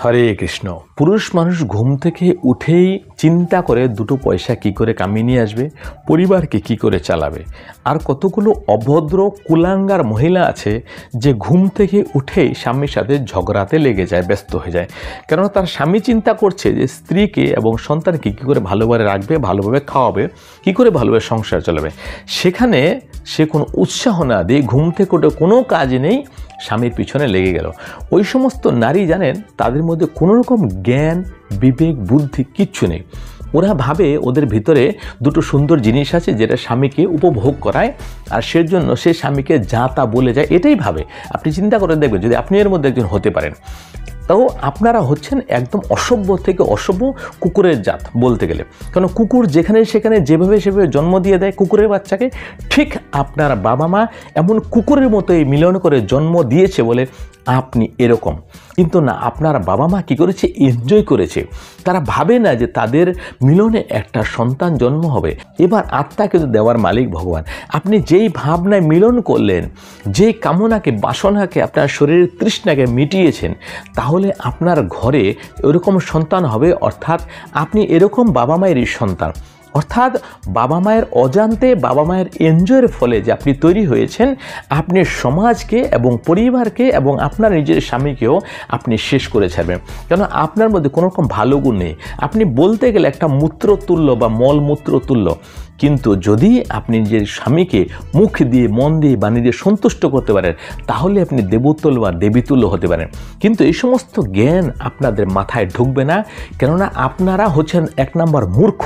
হরে কৃষ্ণ। পুরুষ মানুষ ঘুম থেকে উঠেই চিন্তা করে দুটো পয়সা কি করে কামিয়ে নিয়ে আসবে, পরিবারকে কি করে চালাবে। আর কতগুলো অভদ্র কুলাঙ্গার মহিলা আছে যে ঘুম থেকে উঠেই স্বামীর সাথে ঝগড়াতে লেগে যায়, ব্যস্ত হয়ে যায়। কেননা তার স্বামী চিন্তা করছে যে স্ত্রীকে এবং সন্তানকে কী করে ভালোভাবে রাখবে, ভালোভাবে খাওয়াবে, কী করে ভালোভাবে সংসার চালাবে। সেখানে সে কোনো উৎসাহ না দিয়ে ঘুম থেকে উঠে কোনো কাজ নেই, স্বামীর পিছনে লেগে গেল। ওই সমস্ত নারী জানেন তাদের মধ্যে কোনো রকম জ্ঞান, বিবেক, বুদ্ধি কিচ্ছু নেই। ওরা ভাবে ওদের ভিতরে দুটো সুন্দর জিনিস আছে যেটা স্বামীকে উপভোগ করায়, আর সেজন্য সে স্বামীকে যা তা বলে যায়, এটাই ভাবে। আপনি চিন্তা করে দেখবেন যদি আপনি এর মধ্যে একজন হতে পারেন, তাও আপনারা হচ্ছেন একদম অসভ্য থেকে অসভ্য কুকুরের জাত বলতে গেলে। কারণ কুকুর যেখানে সেখানে যেভাবে সেভাবে জন্ম দিয়ে দেয় কুকুরের বাচ্চাকে, ঠিক আপনার বাবা মা এমন কুকুরের মতোই মিলন করে জন্ম দিয়েছে বলে আপনি এরকম। কিন্তু না, আপনার বাবা মা কী করেছে, এনজয় করেছে। তারা ভাবে না যে তাদের মিলনে একটা সন্তান জন্ম হবে। এবার আত্মা কিন্তু দেওয়ার মালিক ভগবান। আপনি যেই ভাবনায় মিলন করলেন, যেই কামনাকে, বাসনাকে, আপনার শরীরের তৃষ্ণাকে মিটিয়েছেন, তাহলে আপনার ঘরে এরকম সন্তান হবে। অর্থাৎ আপনি এরকম বাবা মায়েরই সন্তান। অর্থাৎ বাবা মায়ের অজান্তে, বাবা মায়ের এনজয়ের ফলে যে আপনি তৈরি হয়েছেন, আপনি সমাজকে এবং পরিবারকে এবং আপনার নিজের স্বামীকেও আপনি শেষ করে ছাড়বেন। কেন আপনার মধ্যে কোনো রকম ভালো গুণ নেই। আপনি বলতে গেলে একটা মূত্রতুল্য বা মলমূত্রতুল্য। কিন্তু যদি আপনি নিজের স্বামীকে মুখ দিয়ে, মন দিয়ে, বাণী দিয়ে সন্তুষ্ট করতে পারেন, তাহলে আপনি দেবতুল্য বা দেবীতুল্য হতে পারেন। কিন্তু এই সমস্ত জ্ঞান আপনাদের মাথায় ঢুকবে না, কেননা আপনারা হচ্ছেন এক নম্বর মূর্খ,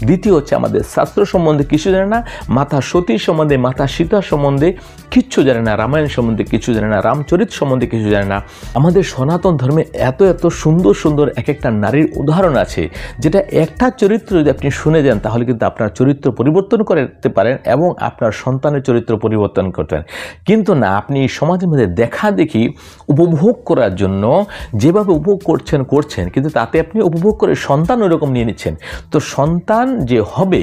দ্বিতীয় হচ্ছে আমাদের শাস্ত্র সম্বন্ধে কিছু জানে না, মাতা সতী সম্বন্ধে, মাতা সীতা সম্বন্ধে কিচ্ছু জানে না, রামায়ণ সম্বন্ধে কিছু জানে না, রামচরিত সম্বন্ধে কিছু জানে না। আমাদের সনাতন ধর্মে এত এত সুন্দর সুন্দর এক একটা নারীর উদাহরণ আছে, যেটা একটা চরিত্র যদি আপনি শুনে যান, তাহলে কিন্তু আপনার চরিত্র পরিবর্তন করতে পারেন এবং আপনার সন্তানের চরিত্র পরিবর্তন করতে পারেন। কিন্তু না, আপনি সমাজের মধ্যে দেখা দেখি উপভোগ করার জন্য যেভাবে উপভোগ করছেন, কিন্তু তাতে আপনি উপভোগ করে সন্তান ওইরকম নিয়ে নিচ্ছেন। তো সন্তান যে হবে,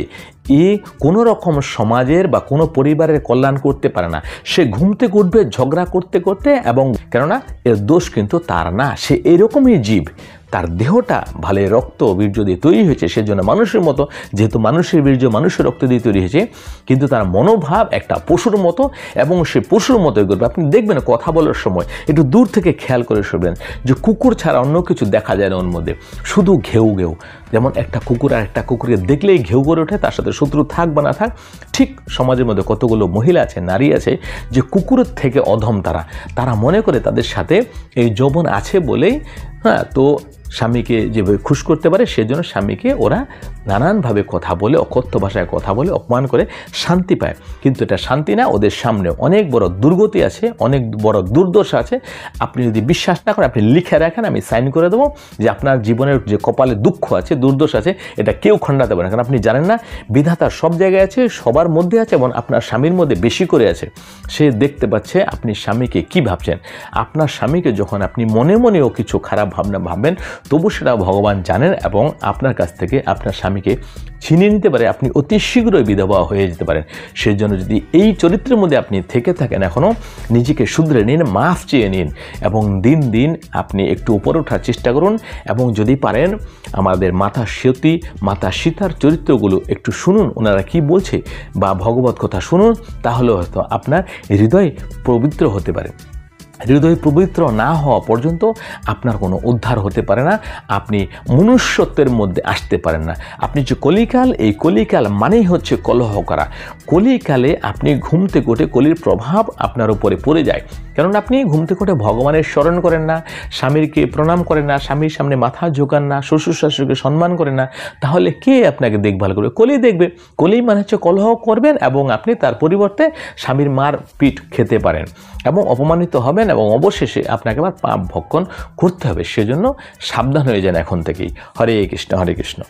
এ কোনো রকম সমাজের বা কোনো পরিবারের কল্যাণ করতে পারে না। সে ঘুম থেকে উঠবে ঝগড়া করতে করতে, এবং কেননা এর দোষ কিন্তু তার না, সে এরকমই জীব। তার দেহটা ভালো রক্ত বীর্য দিয়ে তৈরি হয়েছে, সেজন্য মানুষের মতো, যেহেতু মানুষের বীর্য মানুষের রক্ত দিয়ে তৈরি হয়েছে, কিন্তু তার মনোভাব একটা পশুর মতো, এবং সে পশুর মতোই করবে। আপনি দেখবেন কথা বলার সময় একটু দূর থেকে খেয়াল করে শুনবেন যে কুকুর ছাড়া অন্য কিছু দেখা যায় না ওর মধ্যে, শুধু ঘেউ ঘেউ। যেমন একটা কুকুর আর একটা কুকুরকে দেখলেই ঘেউ করে ওঠে, তার সাথে শত্রু থাক বা না থাক। ঠিক সমাজের মধ্যে কতগুলো মহিলা আছে, নারী আছে, যে কুকুরের থেকে অধম। তারা মনে করে তাদের সাথে এই যৌবন আছে বলেই, তো স্বামীকে যেভাবে খুশ করতে পারে, সেজন্য স্বামীকে ওরা নানানভাবে কথা বলে, অকথ্য ভাষায় কথা বলে অপমান করে শান্তি পায়। কিন্তু এটা শান্তি না, ওদের সামনে অনেক বড় দুর্গতি আছে, অনেক বড় দুর্দশা আছে। আপনি যদি বিশ্বাস না করেন, আপনি লিখে রাখেন, আমি সাইন করে দেবো যে আপনার জীবনের যে কপালে দুঃখ আছে, দুর্দশা আছে, এটা কেউ খণ্ডাতে পারে না। কারণ আপনি জানেন না, বিধাতা সব জায়গায় আছে, সবার মধ্যে আছে, এবং আপনার স্বামীর মধ্যে বেশি করে আছে। সে দেখতে পাচ্ছে আপনি স্বামীকে কি ভাবছেন। আপনার স্বামীকে যখন আপনি মনে মনেও কিছু খারাপ ভাবনা ভাববেন, তবু সেটা ভগবান জানেন, এবং আপনার কাছ থেকে আপনার স্বামীকে ছিনিয়ে নিতে পারে। আপনি অতি শীঘ্রই বিধবা হয়ে যেতে পারেন। সেই জন্য যদি এই চরিত্রের মধ্যে আপনি থেকে থাকেন, এখনও নিজেকে শুধরে নিন, মাফ চেয়ে নিন, এবং দিন দিন আপনি একটু উপরে ওঠার চেষ্টা করুন। এবং যদি পারেন আমাদের মাতা সতী, মাতা সীতার চরিত্রগুলো একটু শুনুন, ওনারা কি বলছে, বা ভগবত কথা শুনুন, তাহলে হয়তো আপনার হৃদয় পবিত্র হতে পারে। হৃদয় পবিত্র না হওয়া পর্যন্ত আপনার কোনো উদ্ধার হতে পারে না, আপনি মনুষ্যত্বের মধ্যে আসতে পারেন না। আপনি যে কলিকাল, এই কলিকাল মানেই হচ্ছে কলহ করা। কলিকালে আপনি ঘুম থেকে উঠে কলির প্রভাব আপনার উপরে পড়ে যায়। কারণ আপনি ঘুম থেকে উঠে ভগবানের স্মরণ করেন না, স্বামীরকে প্রণাম করেন না, স্বামীর সামনে মাথা ঝোঁকান না, শ্বশুর শাশুড়িকে সম্মান করেন না, তাহলে কে আপনাকে দেখভাল করবে? কলি দেখবে। কলি মানে হচ্ছে কলহ করবেন, এবং আপনি তার পরিবর্তে স্বামীর মার পিঠ খেতে পারেন এবং অপমানিত হবেন, এবং অবশেষে আপনাকে আবার পাপ ভক্ষণ করতে হবে। সেজন্য সাবধান হয়ে যান এখন থেকেই। হরে কৃষ্ণ, হরে কৃষ্ণ।